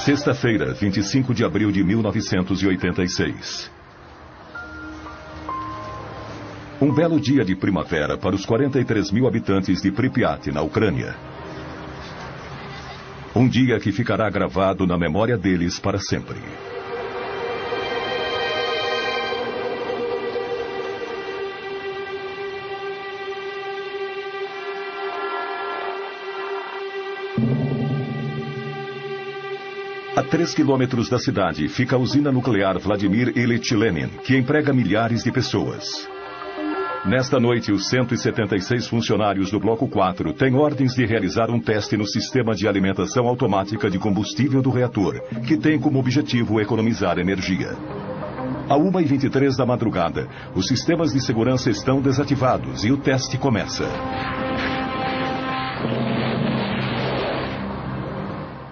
Sexta-feira, 25 de abril de 1986. Um belo dia de primavera para os 43 mil habitantes de Pripyat, na Ucrânia. Um dia que ficará gravado na memória deles para sempre. A 3 quilômetros da cidade fica a usina nuclear Vladimir Ilyich Lenin, que emprega milhares de pessoas. Nesta noite, os 176 funcionários do Bloco 4 têm ordens de realizar um teste no sistema de alimentação automática de combustível do reator, que tem como objetivo economizar energia. À 1h23 da madrugada, os sistemas de segurança estão desativados e o teste começa.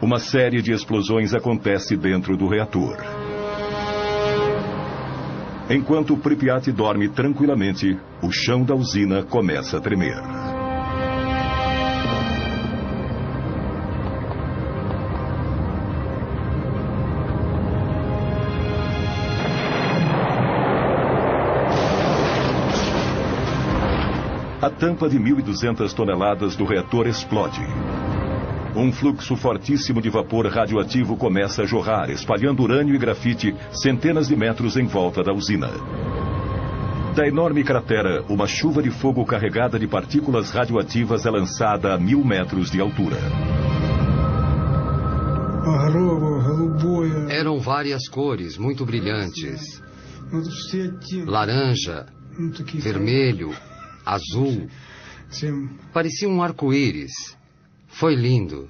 Uma série de explosões acontece dentro do reator. Enquanto Pripyat dorme tranquilamente, o chão da usina começa a tremer. A tampa de 1.200 toneladas do reator explode. Um fluxo fortíssimo de vapor radioativo começa a jorrar, espalhando urânio e grafite centenas de metros em volta da usina. Da enorme cratera, uma chuva de fogo carregada de partículas radioativas é lançada a 1.000 metros de altura. Eram várias cores, muito brilhantes. Laranja, vermelho, azul. Parecia um arco-íris. Foi lindo.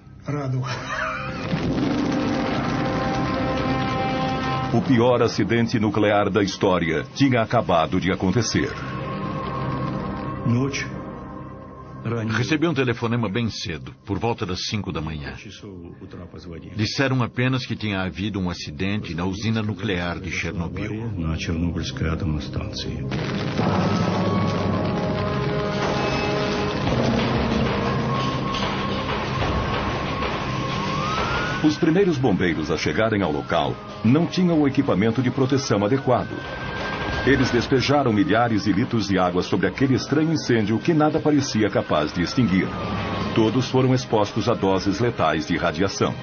O pior acidente nuclear da história tinha acabado de acontecer. Recebi um telefonema bem cedo, por volta das 5 da manhã. Disseram apenas que tinha havido um acidente na usina nuclear de Chernobyl. Os primeiros bombeiros a chegarem ao local não tinham o equipamento de proteção adequado. Eles despejaram milhares de litros de água sobre aquele estranho incêndio que nada parecia capaz de extinguir. Todos foram expostos a doses letais de radiação.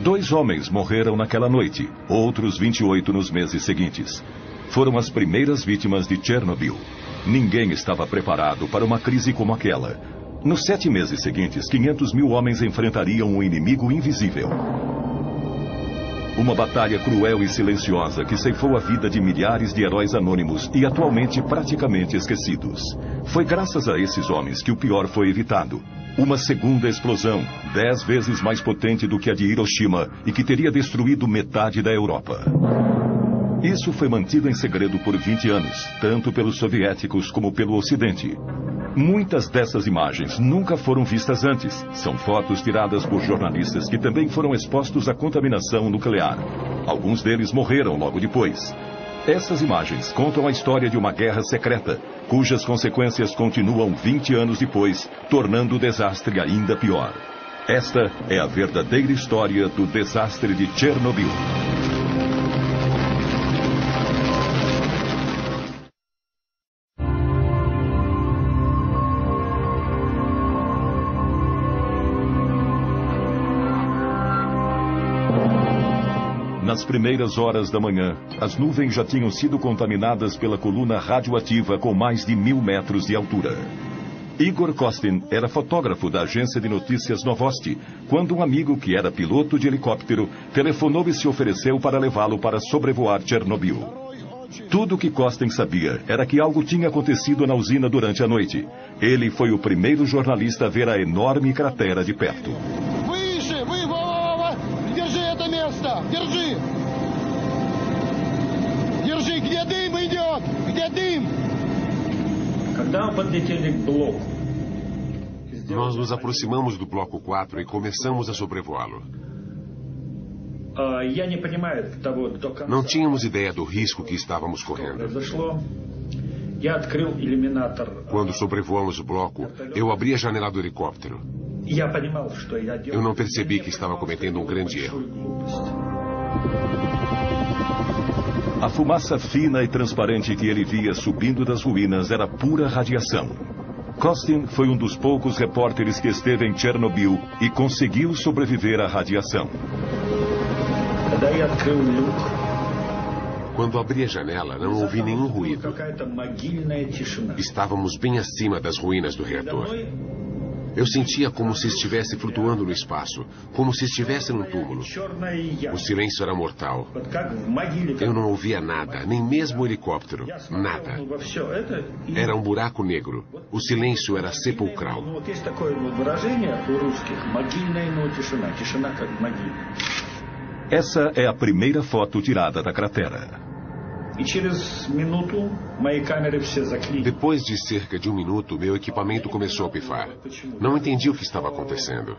2 homens morreram naquela noite, outros 28 nos meses seguintes. Foram as primeiras vítimas de Chernobyl. Ninguém estava preparado para uma crise como aquela. Nos 7 meses seguintes, 500 mil homens enfrentariam um inimigo invisível. Uma batalha cruel e silenciosa que ceifou a vida de milhares de heróis anônimos e atualmente praticamente esquecidos. Foi graças a esses homens que o pior foi evitado. Uma segunda explosão, 10 vezes mais potente do que a de Hiroshima e que teria destruído metade da Europa. Isso foi mantido em segredo por 20 anos, tanto pelos soviéticos como pelo Ocidente. Muitas dessas imagens nunca foram vistas antes. São fotos tiradas por jornalistas que também foram expostos à contaminação nuclear. Alguns deles morreram logo depois. Essas imagens contam a história de uma guerra secreta, cujas consequências continuam 20 anos depois, tornando o desastre ainda pior. Esta é a verdadeira história do desastre de Chernobyl. Nas primeiras horas da manhã, as nuvens já tinham sido contaminadas pela coluna radioativa com mais de 1.000 metros de altura. Igor Kostin era fotógrafo da agência de notícias Novosti, quando um amigo que era piloto de helicóptero telefonou e se ofereceu para levá-lo para sobrevoar Chernobyl. Tudo o que Kostin sabia era que algo tinha acontecido na usina durante a noite. Ele foi o primeiro jornalista a ver a enorme cratera de perto. Nós nos aproximamos do Bloco 4 e começamos a sobrevoá-lo. Não tínhamos ideia do risco que estávamos correndo. Quando sobrevoamos o bloco, eu abri a janela do helicóptero. Eu não percebi que estava cometendo um grande erro. A fumaça fina e transparente que ele via subindo das ruínas era pura radiação. Costin foi um dos poucos repórteres que esteve em Chernobyl e conseguiu sobreviver à radiação. Quando abri a janela, não ouvi nenhum ruído. Estávamos bem acima das ruínas do reator. Eu sentia como se estivesse flutuando no espaço, como se estivesse num túmulo. O silêncio era mortal. Eu não ouvia nada, nem mesmo o helicóptero. Nada. Era um buraco negro. O silêncio era sepulcral. Essa é a primeira foto tirada da cratera. Depois de cerca de 1 minuto, meu equipamento começou a pifar. Não entendi o que estava acontecendo.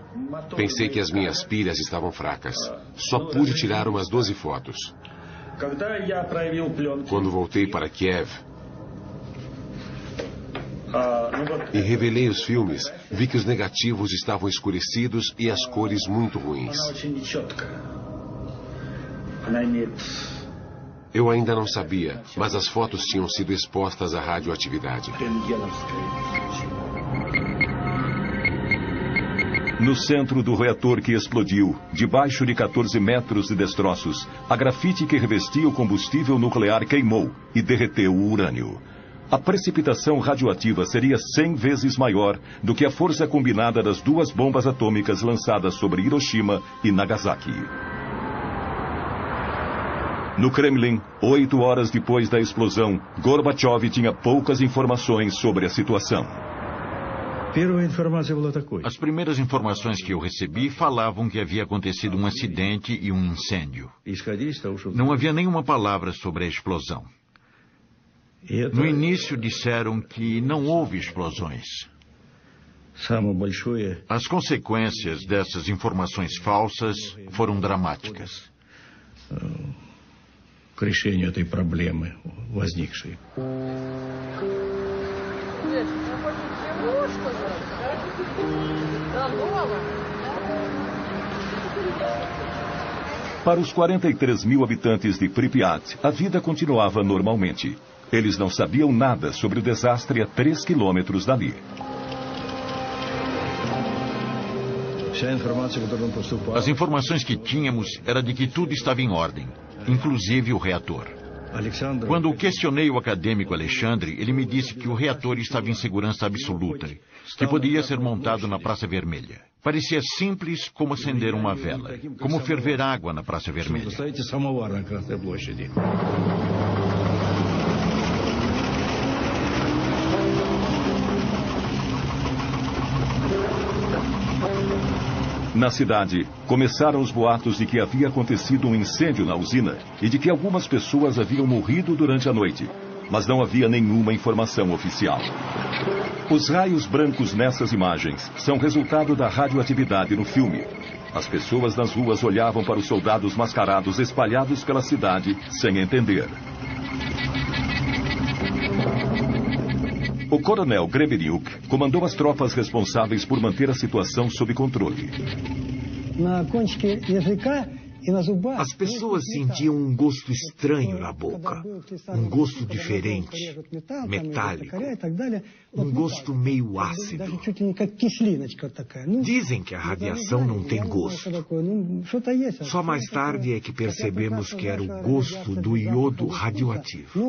Pensei que as minhas pilhas estavam fracas. Só pude tirar umas 12 fotos. Quando voltei para Kiev e revelei os filmes, vi que os negativos estavam escurecidos e as cores muito ruins. Eu ainda não sabia, mas as fotos tinham sido expostas à radioatividade. No centro do reator que explodiu, debaixo de 14 metros de destroços, a grafite que revestia o combustível nuclear queimou e derreteu o urânio. A precipitação radioativa seria 100 vezes maior do que a força combinada das 2 bombas atômicas lançadas sobre Hiroshima e Nagasaki. No Kremlin, 8 horas depois da explosão, Gorbachev tinha poucas informações sobre a situação. As primeiras informações que eu recebi falavam que havia acontecido um acidente e um incêndio. Não havia nenhuma palavra sobre a explosão. No início disseram que não houve explosões. As consequências dessas informações falsas foram dramáticas. К решению этой проблемы возникшей. Para os 43 mil habitantes de Pripyat, a vida continuava normalmente. Eles não sabiam nada sobre o desastre a 3 quilômetros dali. As informações que tínhamos era de que tudo estava em ordem, inclusive o reator. Quando questionei o acadêmico Alexandre, ele me disse que o reator estava em segurança absoluta, que podia ser montado na Praça Vermelha. Parecia simples como acender uma vela, como ferver água na Praça Vermelha. Na cidade, começaram os boatos de que havia acontecido um incêndio na usina e de que algumas pessoas haviam morrido durante a noite, mas não havia nenhuma informação oficial. Os raios brancos nessas imagens são resultado da radioatividade no filme. As pessoas nas ruas olhavam para os soldados mascarados espalhados pela cidade sem entender. O coronel Grebenyuk comandou as tropas responsáveis por manter a situação sob controle. As pessoas sentiam um gosto estranho na boca, um gosto diferente, metálico, um gosto meio ácido. Dizem que a radiação não tem gosto. Só mais tarde é que percebemos que era o gosto do iodo radioativo.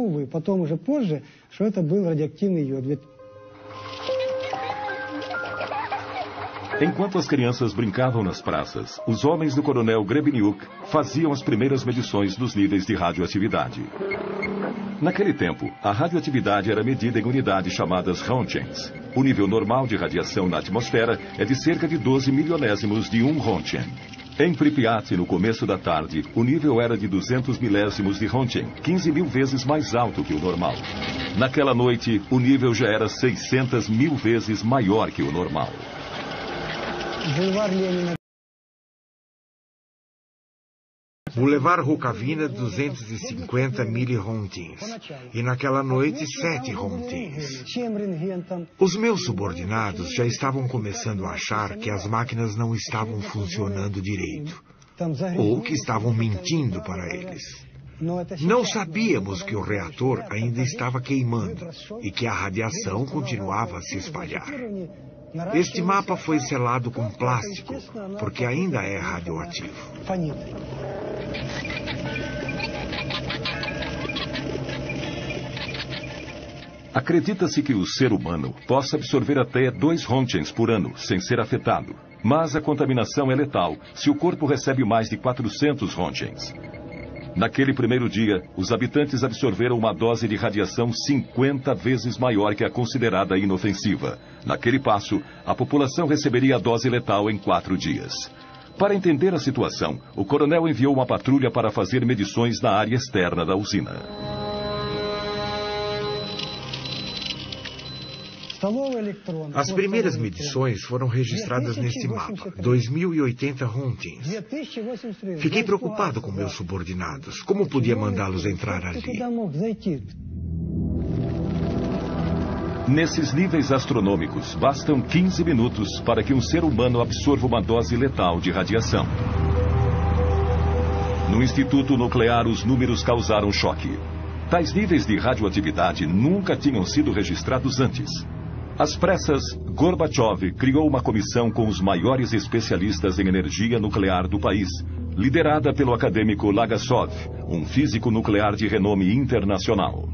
Enquanto as crianças brincavam nas praças, os homens do coronel Grebenyuk faziam as primeiras medições dos níveis de radioatividade. Naquele tempo, a radioatividade era medida em unidades chamadas Rontgens. O nível normal de radiação na atmosfera é de cerca de 12 milionésimos de 1 Rontgen. Em Pripyat, no começo da tarde, o nível era de 200 milésimos de Rontgen, 15 mil vezes mais alto que o normal. Naquela noite, o nível já era 600 mil vezes maior que o normal. Boulevard Rukavina, 250 milirondins. E naquela noite, 7 rondins. Os meus subordinados já estavam começando a achar que as máquinas não estavam funcionando direito. Ou que estavam mentindo para eles. Não sabíamos que o reator ainda estava queimando e que a radiação continuava a se espalhar. Este mapa foi selado com plástico, porque ainda é radioativo. Acredita-se que o ser humano possa absorver até 2 röntgens por ano sem ser afetado. Mas a contaminação é letal se o corpo recebe mais de 400 röntgens. Naquele primeiro dia, os habitantes absorveram uma dose de radiação 50 vezes maior que a considerada inofensiva. Naquele passo, a população receberia a dose letal em 4 dias. Para entender a situação, o coronel enviou uma patrulha para fazer medições na área externa da usina. As primeiras medições foram registradas neste mapa, 2.080 röntgens. Fiquei preocupado com meus subordinados. Como podia mandá-los entrar ali? Nesses níveis astronômicos, bastam 15 minutos para que um ser humano absorva uma dose letal de radiação. No Instituto Nuclear, os números causaram choque. Tais níveis de radioatividade nunca tinham sido registrados antes. Às pressas, Gorbachev criou uma comissão com os maiores especialistas em energia nuclear do país, liderada pelo acadêmico Legasov, um físico nuclear de renome internacional.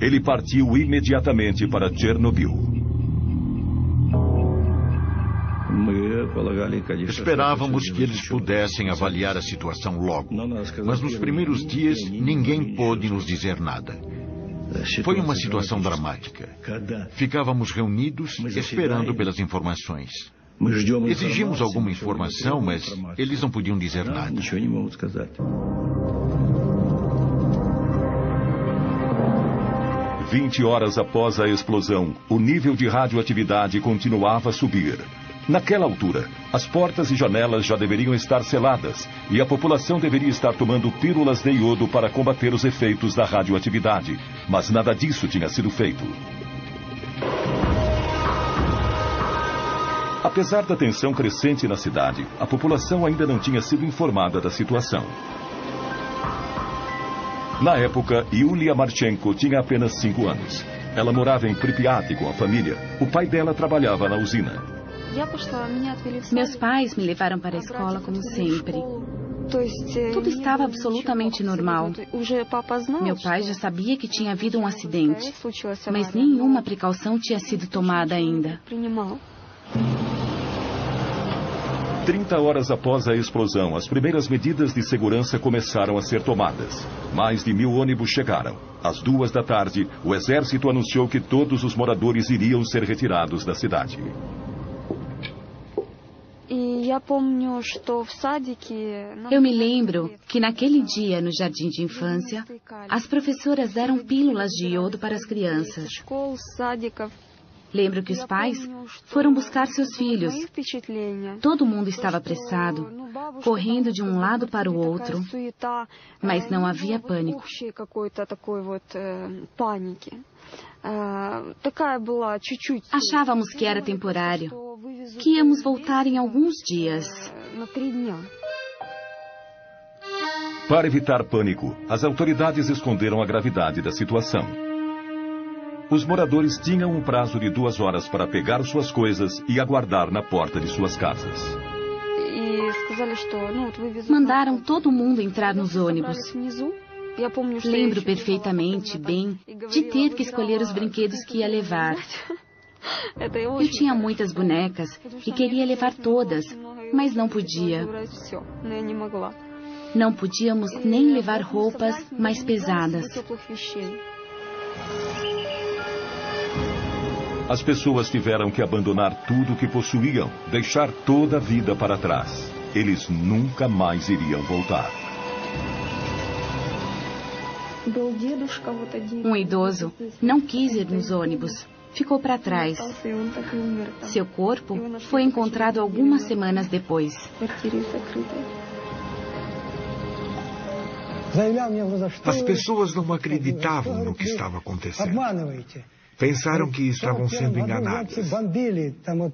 Ele partiu imediatamente para Chernobyl. Esperávamos que eles pudessem avaliar a situação logo, mas nos primeiros dias ninguém pôde nos dizer nada. Foi uma situação dramática. Ficávamos reunidos esperando pelas informações. Exigimos alguma informação, mas eles não podiam dizer nada. 20 horas após a explosão, o nível de radioatividade continuava a subir. Naquela altura, as portas e janelas já deveriam estar seladas e a população deveria estar tomando pílulas de iodo para combater os efeitos da radioatividade. Mas nada disso tinha sido feito. Apesar da tensão crescente na cidade, a população ainda não tinha sido informada da situação. Na época, Yulia Marchenko tinha apenas 5 anos. Ela morava em Pripyat com a família. O pai dela trabalhava na usina. Meus pais me levaram para a escola como sempre. Tudo estava absolutamente normal. Meu pai já sabia que tinha havido um acidente, mas nenhuma precaução tinha sido tomada ainda. 30 horas após a explosão, as primeiras medidas de segurança começaram a ser tomadas. Mais de 1000 ônibus chegaram. Às 2 da tarde, o exército anunciou que todos os moradores iriam ser retirados da cidade. Eu me lembro que naquele dia, no jardim de infância, as professoras deram pílulas de iodo para as crianças. Lembro que os pais foram buscar seus filhos. Todo mundo estava apressado, correndo de um lado para o outro, mas não havia pânico. Achávamos que era temporário, que íamos voltar em alguns dias. Para evitar pânico, as autoridades esconderam a gravidade da situação. Os moradores tinham um prazo de 2 horas para pegar suas coisas e aguardar na porta de suas casas. Mandaram todo mundo entrar nos ônibus. Lembro perfeitamente bem de ter que escolher os brinquedos que ia levar. Eu tinha muitas bonecas e queria levar todas, mas não podia. Não podíamos nem levar roupas mais pesadas. As pessoas tiveram que abandonar tudo o que possuíam, deixar toda a vida para trás. Eles nunca mais iriam voltar. Um idoso não quis ir nos ônibus. Ficou para trás. Seu corpo foi encontrado algumas semanas depois. As pessoas não acreditavam no que estava acontecendo. Pensaram que estavam sendo enganados.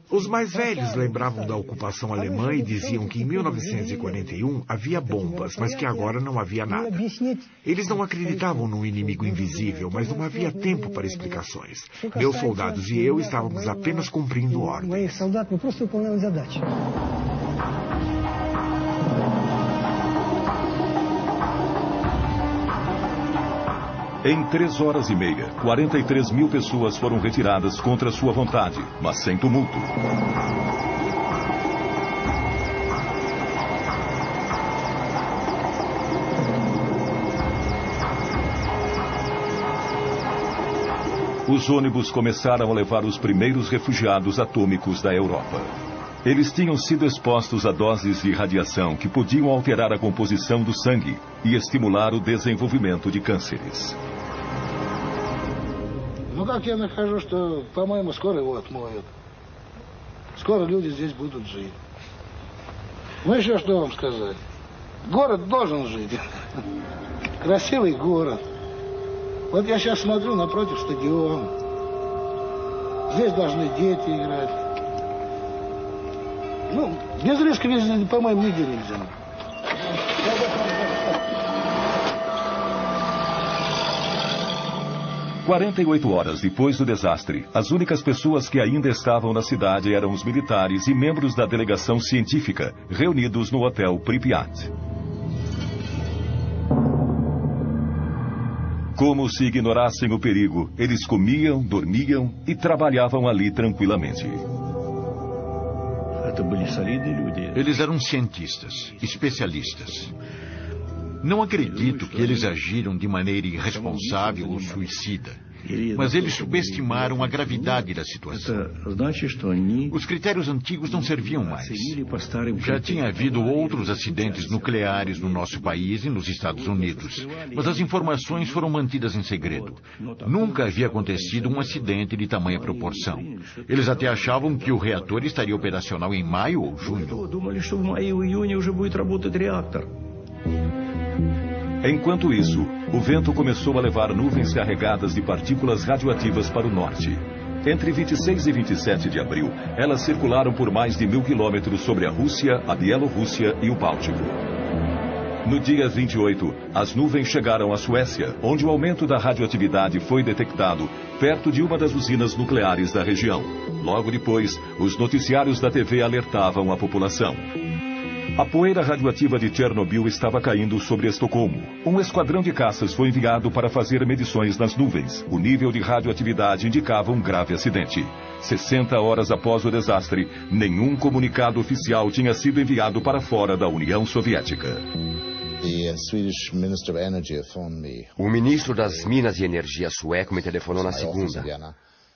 Os mais velhos lembravam da ocupação alemã e diziam que em 1941 havia bombas, mas que agora não havia nada. Eles não acreditavam num inimigo invisível, mas não havia tempo para explicações. Meus soldados e eu estávamos apenas cumprindo ordens. Em 3 horas e meia, 43 mil pessoas foram retiradas contra sua vontade, mas sem tumulto. Os ônibus começaram a levar os primeiros refugiados atômicos da Europa. Eles tinham sido expostos a doses de radiação que podiam alterar a composição do sangue e estimular o desenvolvimento de cânceres. Ну как я нахожу, что, по-моему, скоро его отмоют. Скоро люди здесь будут жить. Ну еще что вам сказать? Город должен жить. Красивый город. Вот я сейчас смотрю напротив стадиона. Здесь должны дети играть. Ну, без риска, по-моему, нигде нельзя. 48 horas depois do desastre, as únicas pessoas que ainda estavam na cidade eram os militares e membros da delegação científica, reunidos no hotel Pripyat. Como se ignorassem o perigo, eles comiam, dormiam e trabalhavam ali tranquilamente. Eles eram cientistas, especialistas. Não acredito que eles agiram de maneira irresponsável ou suicida, mas eles subestimaram a gravidade da situação. Os critérios antigos não serviam mais. Já tinha havido outros acidentes nucleares no nosso país e nos Estados Unidos, mas as informações foram mantidas em segredo. Nunca havia acontecido um acidente de tamanha proporção. Eles até achavam que o reator estaria operacional em maio ou junho. Enquanto isso, o vento começou a levar nuvens carregadas de partículas radioativas para o norte. Entre 26 e 27 de abril, elas circularam por mais de 1000 quilômetros sobre a Rússia, a Bielorrússia e o Báltico. No dia 28, as nuvens chegaram à Suécia, onde o aumento da radioatividade foi detectado perto de uma das usinas nucleares da região. Logo depois, os noticiários da TV alertavam a população. A poeira radioativa de Chernobyl estava caindo sobre Estocolmo. Um esquadrão de caças foi enviado para fazer medições nas nuvens. O nível de radioatividade indicava um grave acidente. 60 horas após o desastre, nenhum comunicado oficial tinha sido enviado para fora da União Soviética. O ministro das Minas e Energia sueco me telefonou na segunda.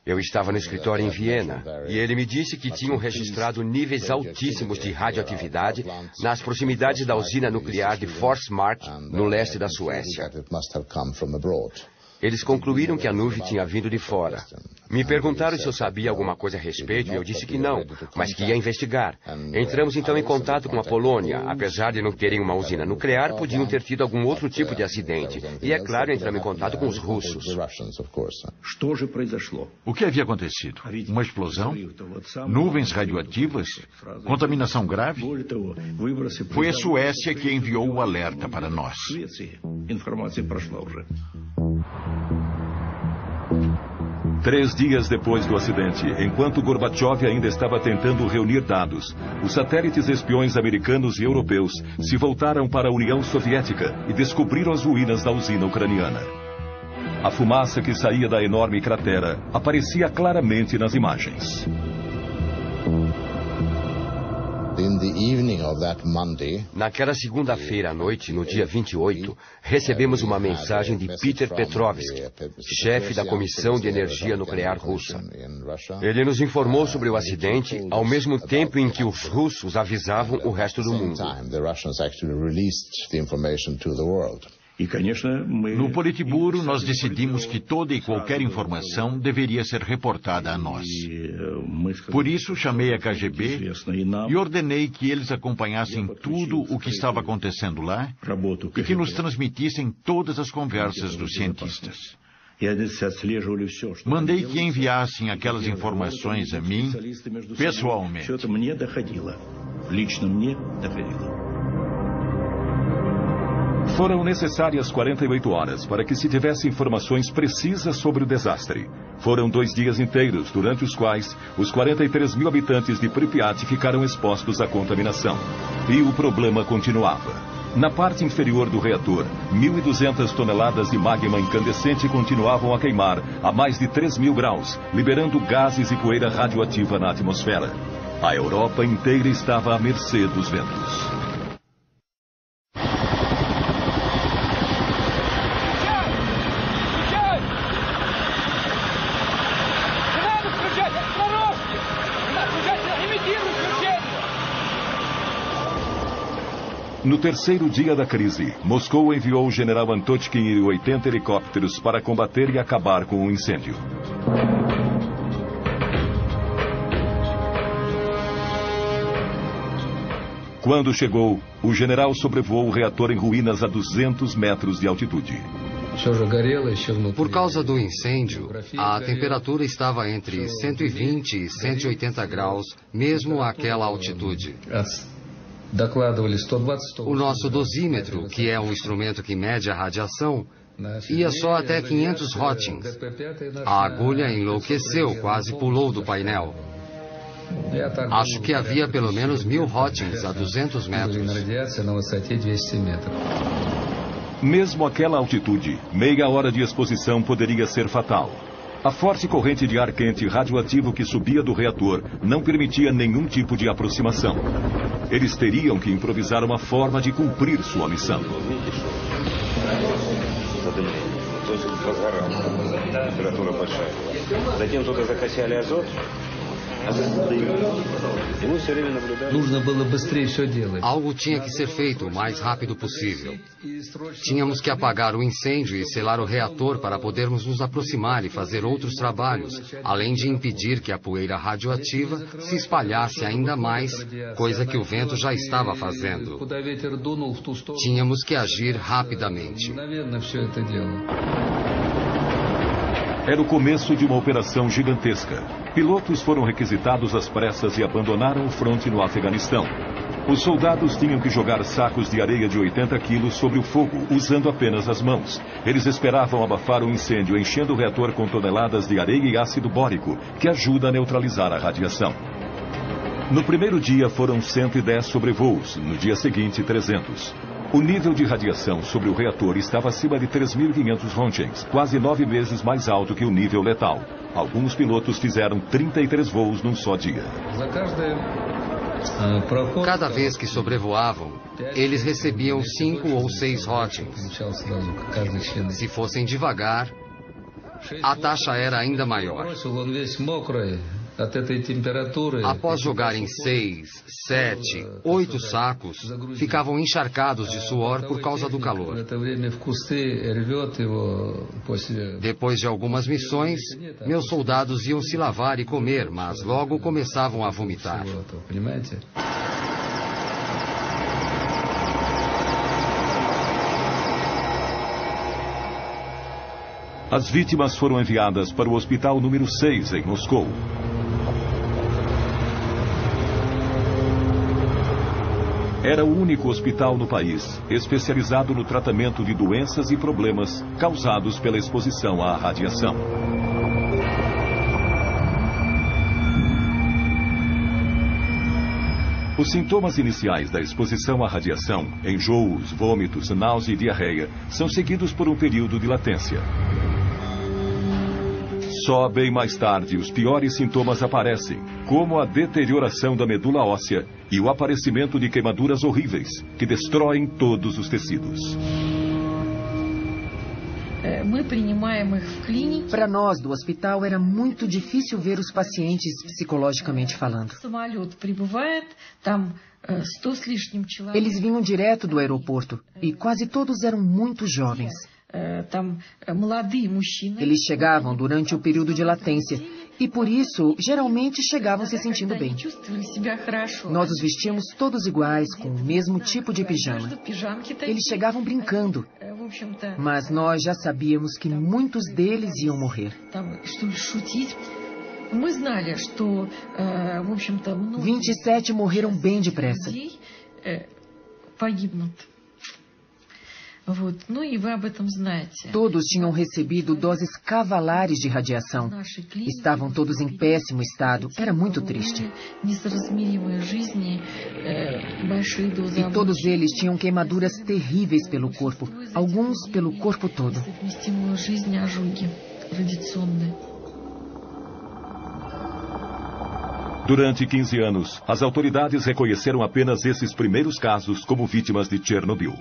Eu estava no escritório em Viena e ele me disse que tinham registrado níveis altíssimos de radioatividade nas proximidades da usina nuclear de Forsmark, no leste da Suécia. Eles concluíram que a nuvem tinha vindo de fora. Me perguntaram se eu sabia alguma coisa a respeito e eu disse que não, mas que ia investigar. Entramos então em contato com a Polônia. Apesar de não terem uma usina nuclear, podiam ter tido algum outro tipo de acidente. E, é claro, entramos em contato com os russos. O que havia acontecido? Uma explosão? Nuvens radioativas? Contaminação grave? Foi a Suécia que enviou o alerta para nós. 3 dias depois do acidente, enquanto Gorbachev ainda estava tentando reunir dados, os satélites espiões americanos e europeus se voltaram para a União Soviética e descobriram as ruínas da usina ucraniana. A fumaça que saía da enorme cratera aparecia claramente nas imagens. Naquela segunda-feira à noite, no dia 28, recebemos uma mensagem de Peter Petrovsky, chefe da Comissão de Energia Nuclear Russa. Ele nos informou sobre o acidente ao mesmo tempo em que os russos avisavam o resto do mundo. No Politburo, nós decidimos que toda e qualquer informação deveria ser reportada a nós. Por isso, chamei a KGB e ordenei que eles acompanhassem tudo o que estava acontecendo lá e que nos transmitissem todas as conversas dos cientistas. Mandei que enviassem aquelas informações a mim pessoalmente. Foram necessárias 48 horas para que se tivesse informações precisas sobre o desastre. Foram 2 dias inteiros, durante os quais os 43 mil habitantes de Pripyat ficaram expostos à contaminação. E o problema continuava. Na parte inferior do reator, 1.200 toneladas de magma incandescente continuavam a queimar a mais de 3.000 graus, liberando gases e poeira radioativa na atmosfera. A Europa inteira estava à mercê dos ventos. No terceiro dia da crise, Moscou enviou o general Antotkin e 80 helicópteros para combater e acabar com o incêndio. Quando chegou, o general sobrevoou o reator em ruínas a 200 metros de altitude. Por causa do incêndio, a temperatura estava entre 120 e 180 graus, mesmo àquela altitude. O nosso dosímetro, que é um instrumento que mede a radiação, ia só até 500 rotings. A agulha enlouqueceu, quase pulou do painel. Acho que havia pelo menos 1000 rotings a 200 metros. Mesmo àquela altitude, meia hora de exposição poderia ser fatal. A forte corrente de ar quente radioativo que subia do reator não permitia nenhum tipo de aproximação. Eles teriam que improvisar uma forma de cumprir sua missão. Algo tinha que ser feito o mais rápido possível. Tínhamos que apagar o incêndio e selar o reator para podermos nos aproximar e fazer outros trabalhos, além de impedir que a poeira radioativa se espalhasse ainda mais, coisa que o vento já estava fazendo. Tínhamos que agir rapidamente. Era o começo de uma operação gigantesca. Pilotos foram requisitados às pressas e abandonaram o fronte no Afeganistão. Os soldados tinham que jogar sacos de areia de 80 quilos sobre o fogo, usando apenas as mãos. Eles esperavam abafar o incêndio, enchendo o reator com toneladas de areia e ácido bórico, que ajuda a neutralizar a radiação. No primeiro dia foram 110 sobrevoos, no dia seguinte 300. O nível de radiação sobre o reator estava acima de 3.500 rontgens, quase 9 vezes mais alto que o nível letal. Alguns pilotos fizeram 33 voos num só dia. Cada vez que sobrevoavam, eles recebiam 5 ou 6 rontgens. Se fossem devagar, a taxa era ainda maior. Após jogarem 6, 7, 8 sacos, ficavam encharcados de suor por causa do calor. Depois de algumas missões, meus soldados iam se lavar e comer, mas logo começavam a vomitar. As vítimas foram enviadas para o hospital número 6, em Moscou. Era o único hospital no país especializado no tratamento de doenças e problemas causados pela exposição à radiação. Os sintomas iniciais da exposição à radiação, enjoos, vômitos, náusea e diarreia, são seguidos por um período de latência. Só bem mais tarde, os piores sintomas aparecem, como a deterioração da medula óssea e o aparecimento de queimaduras horríveis, que destroem todos os tecidos. Para nós, do hospital, era muito difícil ver os pacientes psicologicamente falando. Eles vinham direto do aeroporto e quase todos eram muito jovens. Eles chegavam durante o período de latência e, por isso, geralmente chegavam se sentindo bem. Nós os vestíamos todos iguais, com o mesmo tipo de pijama. Eles chegavam brincando, mas nós já sabíamos que muitos deles iam morrer. 27 morreram bem depressa. Todos tinham recebido doses cavalares de radiação. Estavam todos em péssimo estado. Era muito triste. E todos eles tinham queimaduras terríveis pelo corpo. Alguns pelo corpo todo. Durante 15 anos, as autoridades reconheceram apenas esses primeiros casos como vítimas de Chernobyl.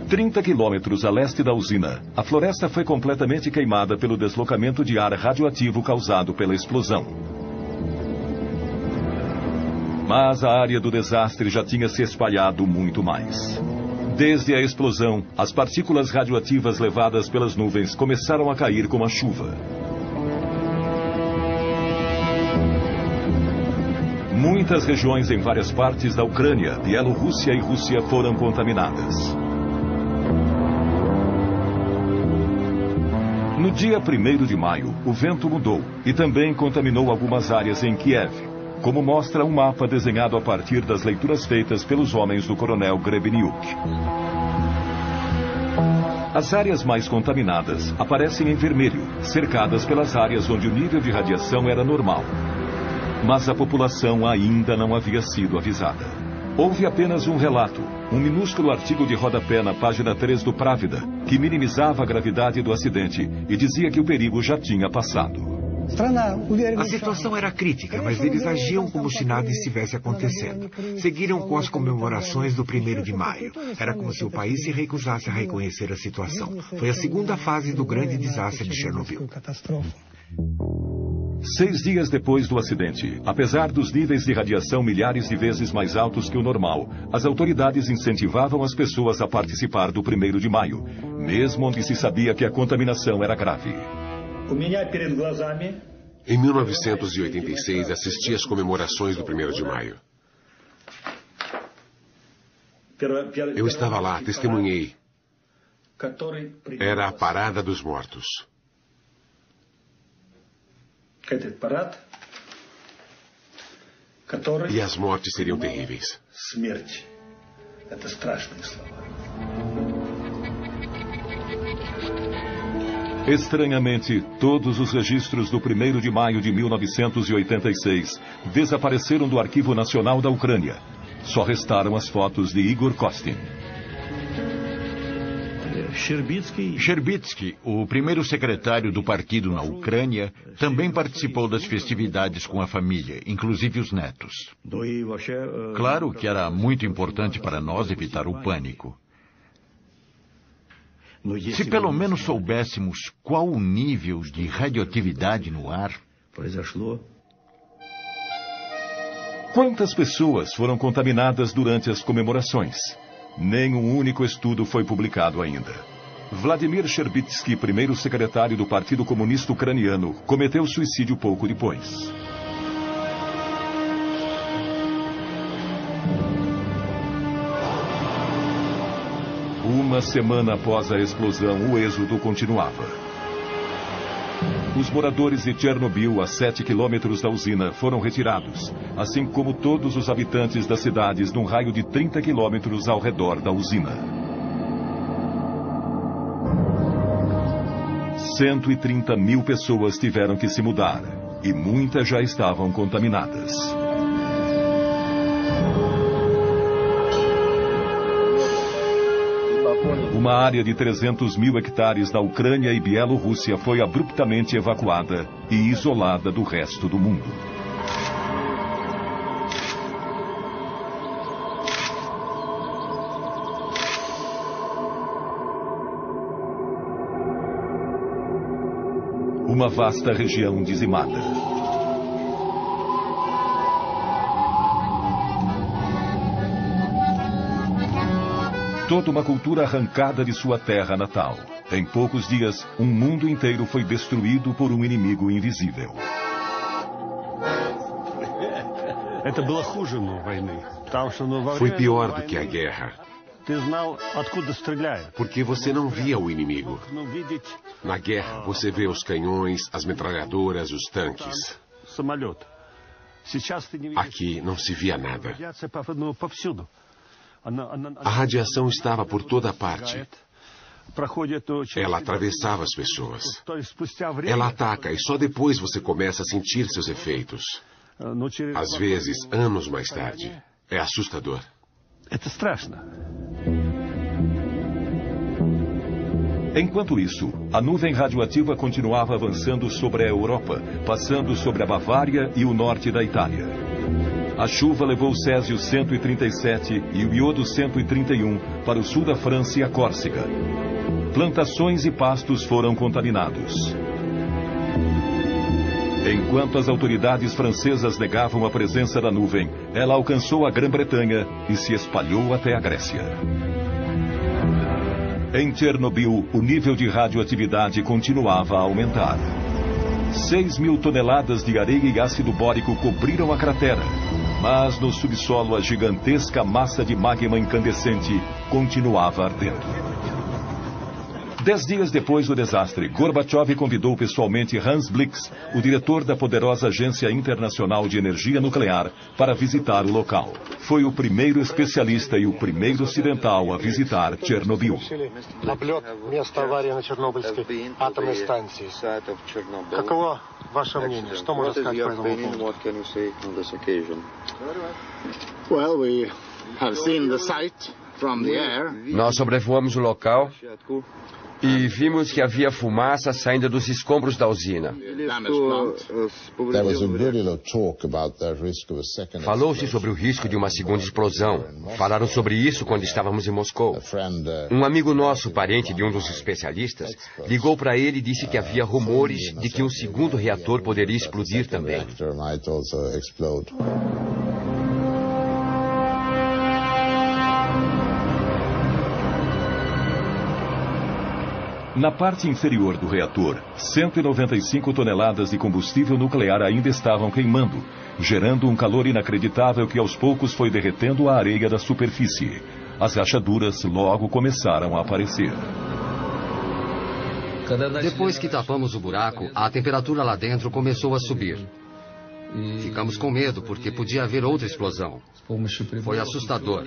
A 30 quilômetros a leste da usina, a floresta foi completamente queimada pelo deslocamento de ar radioativo causado pela explosão. Mas a área do desastre já tinha se espalhado muito mais. Desde a explosão, as partículas radioativas levadas pelas nuvens começaram a cair como a chuva. Muitas regiões em várias partes da Ucrânia, Bielorrússia e Rússia foram contaminadas. No dia 1º de maio, o vento mudou e também contaminou algumas áreas em Kiev, como mostra um mapa desenhado a partir das leituras feitas pelos homens do coronel Grebeniuk. As áreas mais contaminadas aparecem em vermelho, cercadas pelas áreas onde o nível de radiação era normal. Mas a população ainda não havia sido avisada. Houve apenas um relato, um minúsculo artigo de rodapé na página 3 do Pravda, que minimizava a gravidade do acidente e dizia que o perigo já tinha passado. A situação era crítica, mas eles agiam como se nada estivesse acontecendo. Seguiram com as comemorações do 1º de maio. Era como se o país se recusasse a reconhecer a situação. Foi a segunda fase do grande desastre de Chernobyl. 6 dias depois do acidente, apesar dos níveis de radiação milhares de vezes mais altos que o normal, as autoridades incentivavam as pessoas a participar do 1º de maio, mesmo onde se sabia que a contaminação era grave. Em 1986, assisti às comemorações do 1º de maio. Eu estava lá, testemunhei. Era a Parada dos Mortos. E as mortes seriam terríveis. Estranhamente, todos os registros do 1º de maio de 1986 desapareceram do Arquivo Nacional da Ucrânia. Só restaram as fotos de Igor Kostin. Sherbitsky, o primeiro secretário do partido na Ucrânia, também participou das festividades com a família, inclusive os netos. Claro que era muito importante para nós evitar o pânico. Se pelo menos soubéssemos qual o nível de radioatividade no ar. Quantas pessoas foram contaminadas durante as comemorações? Nenhum único estudo foi publicado ainda. Vladimir Sherbitsky, primeiro secretário do Partido Comunista Ucraniano, cometeu suicídio pouco depois. Uma semana após a explosão, o êxodo continuava. Os moradores de Chernobyl, a 7 quilômetros da usina, foram retirados, assim como todos os habitantes das cidades num raio de 30 quilômetros ao redor da usina. 130 mil pessoas tiveram que se mudar, e muitas já estavam contaminadas. Uma área de 300 mil hectares da Ucrânia e Bielorrússia foi abruptamente evacuada e isolada do resto do mundo. uma vasta região dizimada. Toda uma cultura arrancada de sua terra natal. Em poucos dias, um mundo inteiro foi destruído por um inimigo invisível. Foi pior do que a guerra. Porque você não via o inimigo. Na guerra, você vê os canhões, as metralhadoras, os tanques. Aqui não se via nada. A radiação estava por toda parte. Ela atravessava as pessoas. Ela ataca e só depois você começa a sentir seus efeitos. Às vezes, anos mais tarde. É assustador. Enquanto isso, a nuvem radioativa continuava avançando sobre a Europa, passando sobre a Bavária e o norte da Itália. A chuva levou o Césio 137 e o iodo 131 para o sul da França e a Córcega. Plantações e pastos foram contaminados. Enquanto as autoridades francesas negavam a presença da nuvem, ela alcançou a Grã-Bretanha e se espalhou até a Grécia. Em Chernobyl, o nível de radioatividade continuava a aumentar. 6.000 toneladas de areia e ácido bórico cobriram a cratera. Mas no subsolo a gigantesca massa de magma incandescente continuava ardendo. 10 dias depois do desastre, Gorbachev convidou pessoalmente Hans Blix, o diretor da poderosa Agência Internacional de Energia Nuclear, para visitar o local. Foi o primeiro especialista e o primeiro ocidental a visitar Chernobyl. Nós sobrevoamos o local e vimos que havia fumaça saindo dos escombros da usina. Falou-se sobre o risco de uma segunda explosão. Falaram sobre isso quando estávamos em Moscou. Um amigo nosso, parente de um dos especialistas, ligou para ele e disse que havia rumores de que um segundo reator poderia explodir também. Na parte inferior do reator, 195 toneladas de combustível nuclear ainda estavam queimando, gerando um calor inacreditável que aos poucos foi derretendo a areia da superfície. As rachaduras logo começaram a aparecer. Depois que tapamos o buraco, a temperatura lá dentro começou a subir. Ficamos com medo, porque podia haver outra explosão. Foi assustador.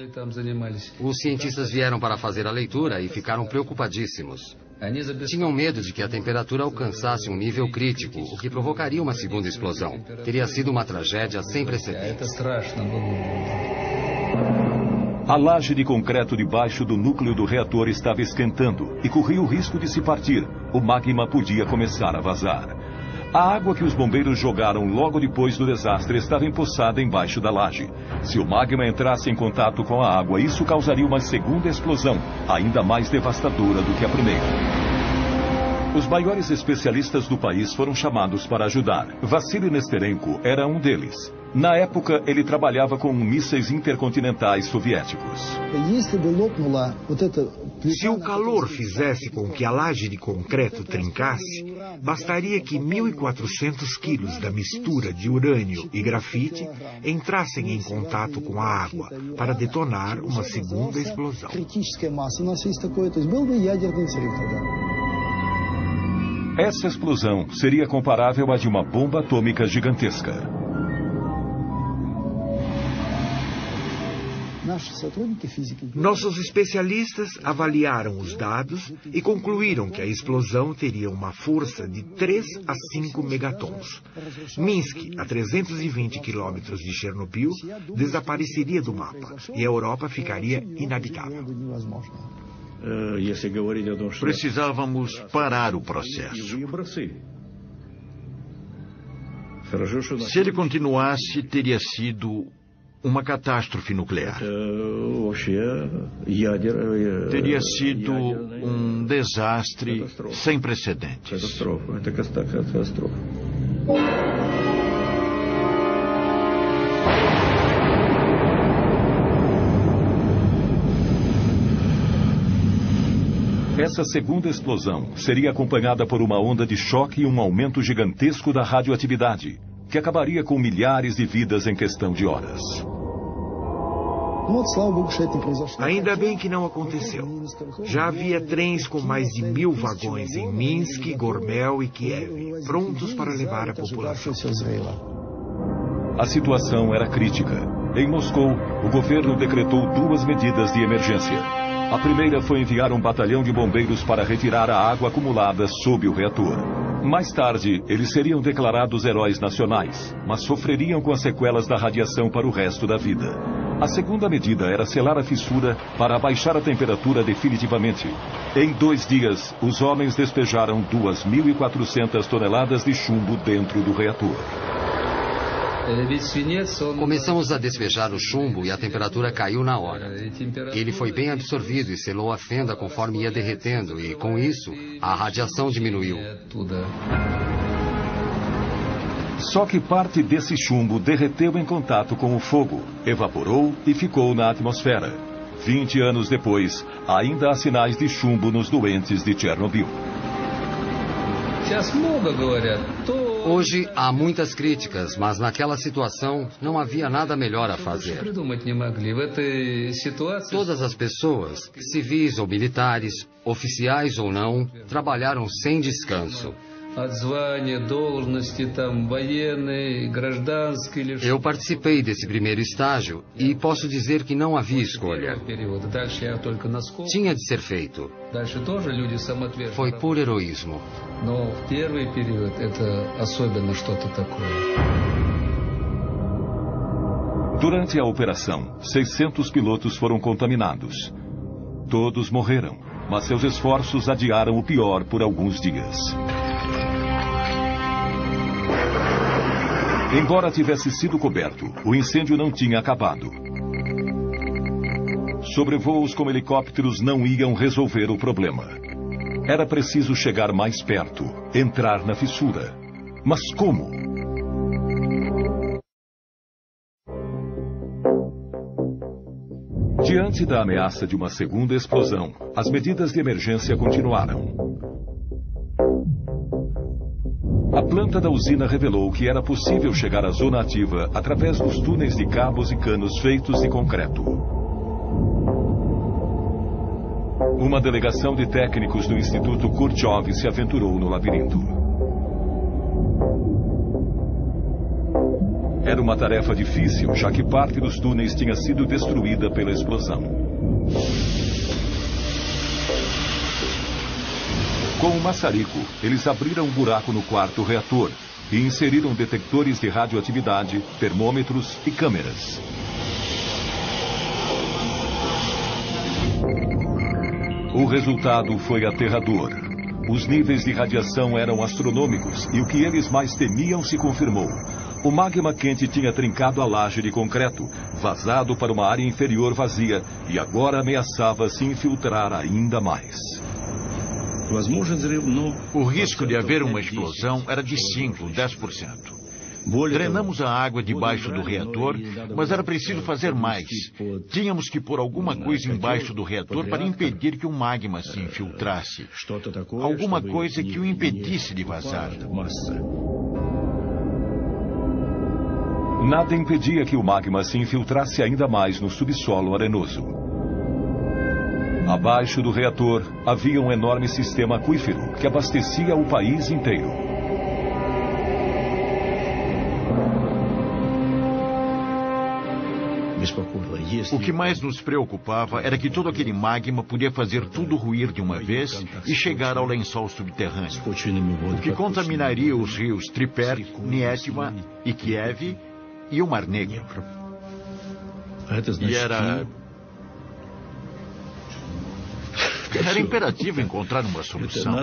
Os cientistas vieram para fazer a leitura e ficaram preocupadíssimos. Tinham medo de que a temperatura alcançasse um nível crítico, o que provocaria uma segunda explosão. Teria sido uma tragédia sem precedentes. A laje de concreto debaixo do núcleo do reator estava esquentando e corria o risco de se partir. O magma podia começar a vazar. A água que os bombeiros jogaram logo depois do desastre estava empoçada embaixo da laje. Se o magma entrasse em contato com a água, isso causaria uma segunda explosão, ainda mais devastadora do que a primeira. Os maiores especialistas do país foram chamados para ajudar. Vassily Nesterenko era um deles. Na época, ele trabalhava com mísseis intercontinentais soviéticos. Se o calor fizesse com que a laje de concreto trincasse, bastaria que 1.400 quilos da mistura de urânio e grafite entrassem em contato com a água para detonar uma segunda explosão. Essa explosão seria comparável à de uma bomba atômica gigantesca. Nossos especialistas avaliaram os dados e concluíram que a explosão teria uma força de 3 a 5 megatons. Minsk, a 320 quilômetros de Chernobyl, desapareceria do mapa e a Europa ficaria inabitável. Precisávamos parar o processo. Se ele continuasse, teria sido uma catástrofe nuclear. Teria sido um desastre sem precedentes. Essa segunda explosão seria acompanhada por uma onda de choque e um aumento gigantesco da radioatividade, que acabaria com milhares de vidas em questão de horas. Ainda bem que não aconteceu. Já havia trens com mais de 1000 vagões em Minsk, Gormel e Kiev, prontos para levar a população. A situação era crítica. Em Moscou, o governo decretou 2 medidas de emergência. A primeira foi enviar um batalhão de bombeiros para retirar a água acumulada sob o reator. Mais tarde, eles seriam declarados heróis nacionais, mas sofreriam com as sequelas da radiação para o resto da vida. A segunda medida era selar a fissura para abaixar a temperatura definitivamente. Em 2 dias, os homens despejaram 2.400 toneladas de chumbo dentro do reator. Começamos a despejar o chumbo e a temperatura caiu na hora. Ele foi bem absorvido e selou a fenda conforme ia derretendo e, com isso, a radiação diminuiu. Só que parte desse chumbo derreteu em contato com o fogo, evaporou e ficou na atmosfera. 20 anos depois, ainda há sinais de chumbo nos doentes de Chernobyl. Hoje há muitas críticas, mas naquela situação não havia nada melhor a fazer. Todas as pessoas, civis ou militares, oficiais ou não, trabalharam sem descanso. Eu participei desse primeiro estágio e posso dizer que não havia escolha. Tinha de ser feito. Foi por heroísmo. Durante a operação, 600 pilotos foram contaminados. Todos morreram, mas seus esforços adiaram o pior por alguns dias. Embora tivesse sido coberto, o incêndio não tinha acabado. Sobrevoos com helicópteros não iam resolver o problema. Era preciso chegar mais perto, entrar na fissura. Mas como? Diante da ameaça de uma segunda explosão, as medidas de emergência continuaram. A planta da usina revelou que era possível chegar à zona ativa através dos túneis de cabos e canos feitos de concreto. Uma delegação de técnicos do Instituto Khrushchev se aventurou no labirinto. Era uma tarefa difícil, já que parte dos túneis tinha sido destruída pela explosão. Com o maçarico, eles abriram um buraco no quarto reator e inseriram detectores de radioatividade, termômetros e câmeras. O resultado foi aterrador. Os níveis de radiação eram astronômicos e o que eles mais temiam se confirmou. O magma quente tinha trincado a laje de concreto, vazado para uma área inferior vazia e agora ameaçava se infiltrar ainda mais. O risco de haver uma explosão era de 5, 10%. Drenamos a água debaixo do reator, mas era preciso fazer mais. Tínhamos que pôr alguma coisa embaixo do reator para impedir que o magma se infiltrasse. Alguma coisa que o impedisse de vazar. Nada impedia que o magma se infiltrasse ainda mais no subsolo arenoso. Abaixo do reator havia um enorme sistema aquífero que abastecia o país inteiro. O que mais nos preocupava era que todo aquele magma podia fazer tudo ruir de uma vez e chegar ao lençol subterrâneo, o que contaminaria os rios Dnieper, Netva e Kiev e o Mar Negro. E era imperativo encontrar uma solução.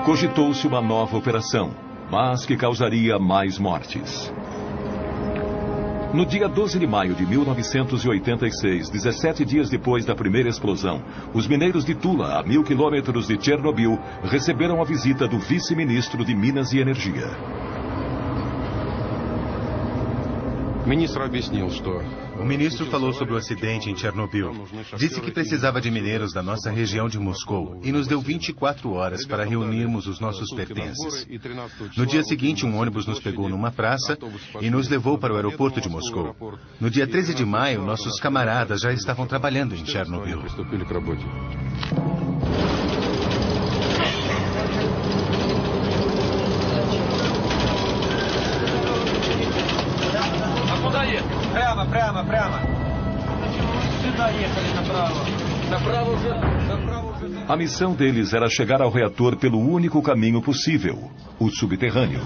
Cogitou-se uma nova operação, mas que causaria mais mortes. No dia 12 de maio de 1986, 17 dias depois da primeira explosão, os mineiros de Tula, a 1000 quilômetros de Chernobyl, receberam a visita do vice-ministro de Minas e Energia. O ministro falou sobre o acidente em Chernobyl. Disse que precisava de mineiros da nossa região de Moscou e nos deu 24 horas para reunirmos os nossos pertences. No dia seguinte, um ônibus nos pegou numa praça e nos levou para o aeroporto de Moscou. No dia 13 de maio, nossos camaradas já estavam trabalhando em Chernobyl. A missão deles era chegar ao reator pelo único caminho possível, o subterrâneo.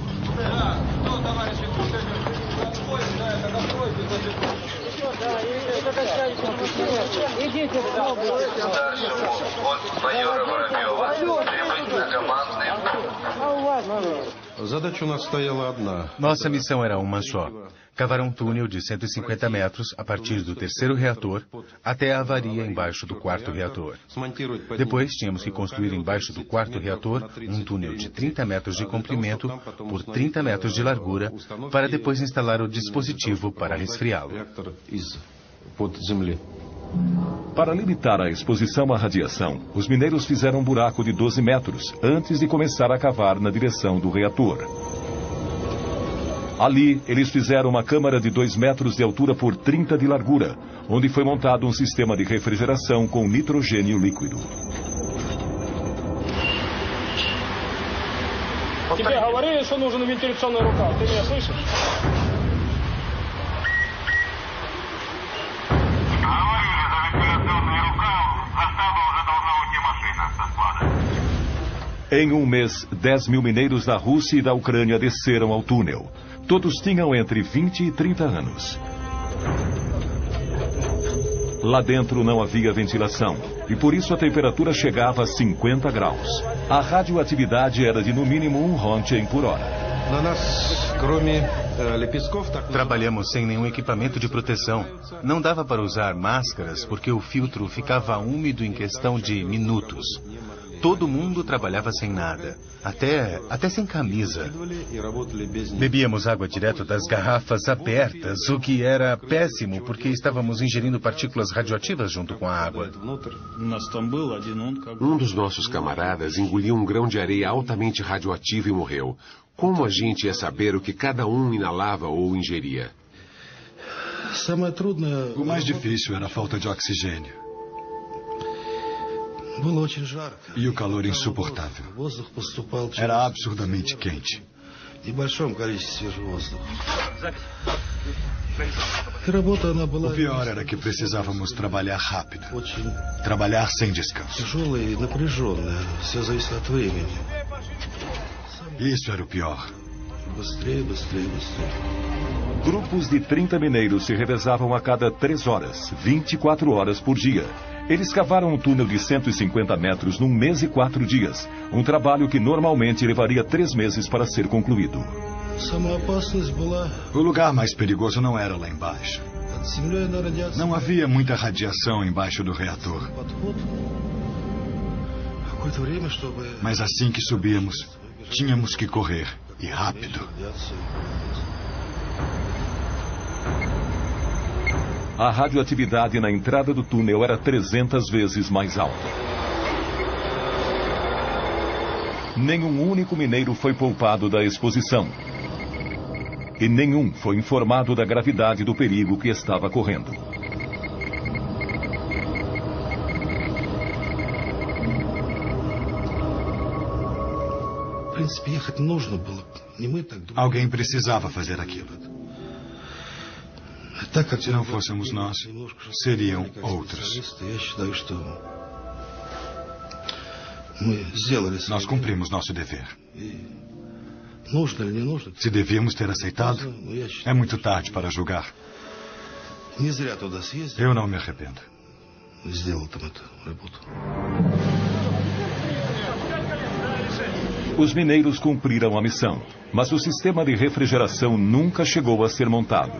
Nossa missão era uma só. Cavar um túnel de 150 metros a partir do terceiro reator até a avaria embaixo do quarto reator. Depois, tínhamos que construir embaixo do quarto reator um túnel de 30 metros de comprimento por 30 metros de largura para depois instalar o dispositivo para resfriá-lo. Para limitar a exposição à radiação, os mineiros fizeram um buraco de 12 metros antes de começar a cavar na direção do reator. Ali, eles fizeram uma câmara de 2 metros de altura por 30 de largura, onde foi montado um sistema de refrigeração com nitrogênio líquido. Тебе говорили, что нужен вентиляционный рукав. Ты меня слышишь? Em um mês, 10 mil mineiros da Rússia e da Ucrânia desceram ao túnel. Todos tinham entre 20 e 30 anos. Lá dentro não havia ventilação e por isso a temperatura chegava a 50 graus. A radioatividade era de no mínimo 1 Rontgen por hora. Trabalhamos sem nenhum equipamento de proteção. Não dava para usar máscaras porque o filtro ficava úmido em questão de minutos. Todo mundo trabalhava sem nada, até sem camisa. Bebíamos água direto das garrafas abertas, o que era péssimo porque estávamos ingerindo partículas radioativas junto com a água. Um dos nossos camaradas engoliu um grão de areia altamente radioativo e morreu. Como a gente ia saber o que cada um inalava ou ingeria? O mais difícil era a falta de oxigênio. E o calor insuportável. Era absurdamente quente. O pior era que precisávamos trabalhar rápido. Trabalhar sem descanso. Isso era o pior. Grupos de 30 mineiros se revezavam a cada 3 horas, 24 horas por dia. Eles cavaram um túnel de 150 metros num mês e 4 dias. Um trabalho que normalmente levaria 3 meses para ser concluído. O lugar mais perigoso não era lá embaixo. Não havia muita radiação embaixo do reator. Mas assim que subíamos, tínhamos que correr, e rápido. A radioatividade na entrada do túnel era 300 vezes mais alta. Nenhum único mineiro foi poupado da exposição. E nenhum foi informado da gravidade do perigo que estava correndo. Alguém precisava fazer aquilo. Se não fôssemos nós, seriam outros. Nós cumprimos nosso dever. Se devíamos ter aceitado, é muito tarde para julgar. Eu não me arrependo. Os mineiros cumpriram a missão, mas o sistema de refrigeração nunca chegou a ser montado.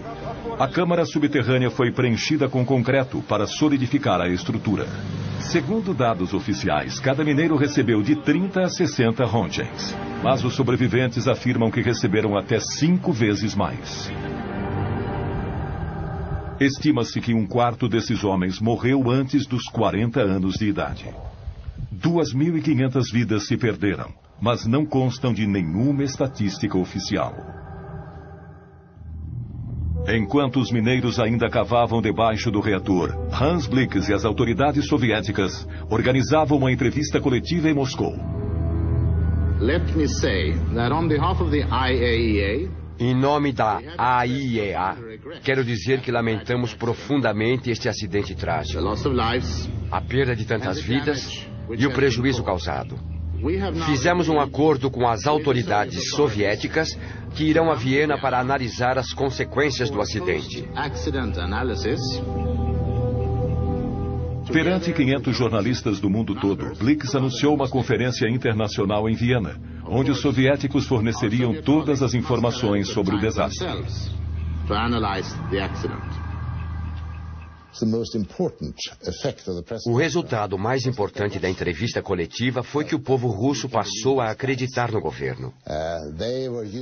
A câmara subterrânea foi preenchida com concreto para solidificar a estrutura. Segundo dados oficiais, cada mineiro recebeu de 30 a 60 röntgens, mas os sobreviventes afirmam que receberam até 5 vezes mais. Estima-se que 1/4 desses homens morreu antes dos 40 anos de idade. 2.500 vidas se perderam, mas não constam de nenhuma estatística oficial. Enquanto os mineiros ainda cavavam debaixo do reator, Hans Blix e as autoridades soviéticas organizavam uma entrevista coletiva em Moscou. Let me say that on behalf of the IAEA, em nome da AIEA, quero dizer que lamentamos profundamente este acidente trágico, a perda de tantas vidas e o prejuízo causado. Fizemos um acordo com as autoridades soviéticas que irão a Viena para analisar as consequências do acidente. Perante 500 jornalistas do mundo todo, Blix anunciou uma conferência internacional em Viena, onde os soviéticos forneceriam todas as informações sobre o desastre. O resultado mais importante da entrevista coletiva foi que o povo russo passou a acreditar no governo.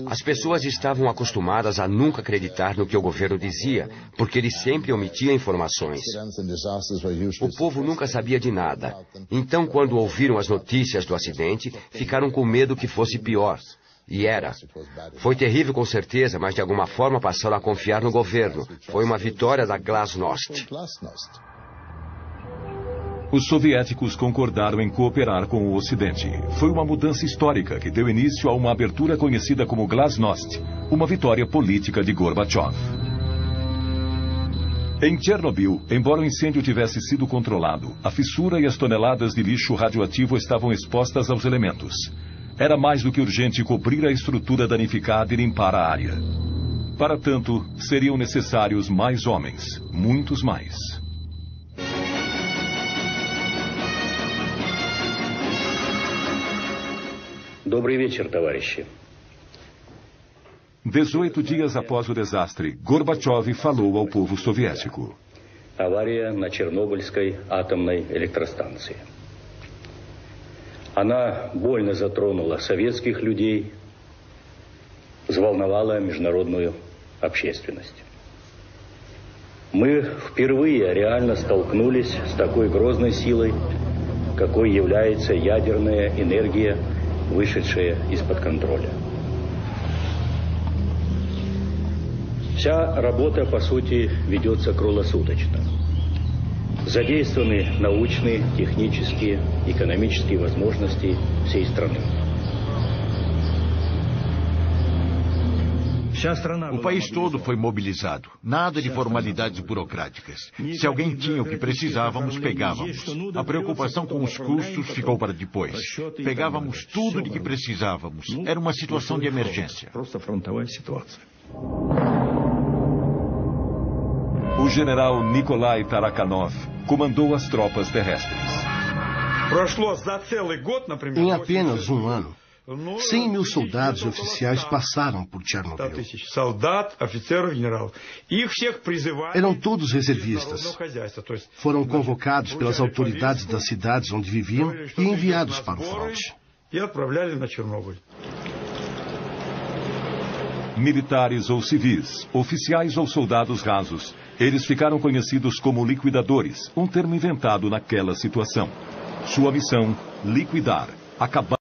As pessoas estavam acostumadas a nunca acreditar no que o governo dizia, porque ele sempre omitia informações. O povo nunca sabia de nada. Então, quando ouviram as notícias do acidente, ficaram com medo que fosse pior. E era. Foi terrível com certeza, mas de alguma forma passaram a confiar no governo. Foi uma vitória da Glasnost. Os soviéticos concordaram em cooperar com o Ocidente. Foi uma mudança histórica que deu início a uma abertura conhecida como Glasnost, uma vitória política de Gorbachev. Em Chernobyl, embora o incêndio tivesse sido controlado, a fissura e as toneladas de lixo radioativo estavam expostas aos elementos. Era mais do que urgente cobrir a estrutura danificada e limpar a área. Para tanto, seriam necessários mais homens, muitos mais. Добрый вечер, товарищи. 18 dias após o desastre, Gorbachev falou ao povo soviético. Авария на Чернобыльской атомной электростанции. Она больно затронула советских людей, взволновала международную общественность. Мы впервые реально столкнулись с такой грозной силой, какой является ядерная энергия, вышедшая из-под контроля. Вся работа, по сути, ведется круглосуточно. Задействованы научные, технические, экономические возможности всей страны. O país todo foi mobilizado. Nada de formalidades burocráticas. Se alguém tinha o que precisávamos, pegávamos. A preocupação com os custos ficou para depois. Pegávamos tudo de que precisávamos. Era uma situação de emergência. O general Nikolai Tarakhanov comandou as tropas terrestres. Em apenas um ano, 100 mil soldados e oficiais passaram por Chernobyl. Eram todos reservistas. Foram convocados pelas autoridades das cidades onde viviam e enviados para o fronte. Militares ou civis, oficiais ou soldados rasos, eles ficaram conhecidos como liquidadores, um termo inventado naquela situação. Sua missão, liquidar, acabar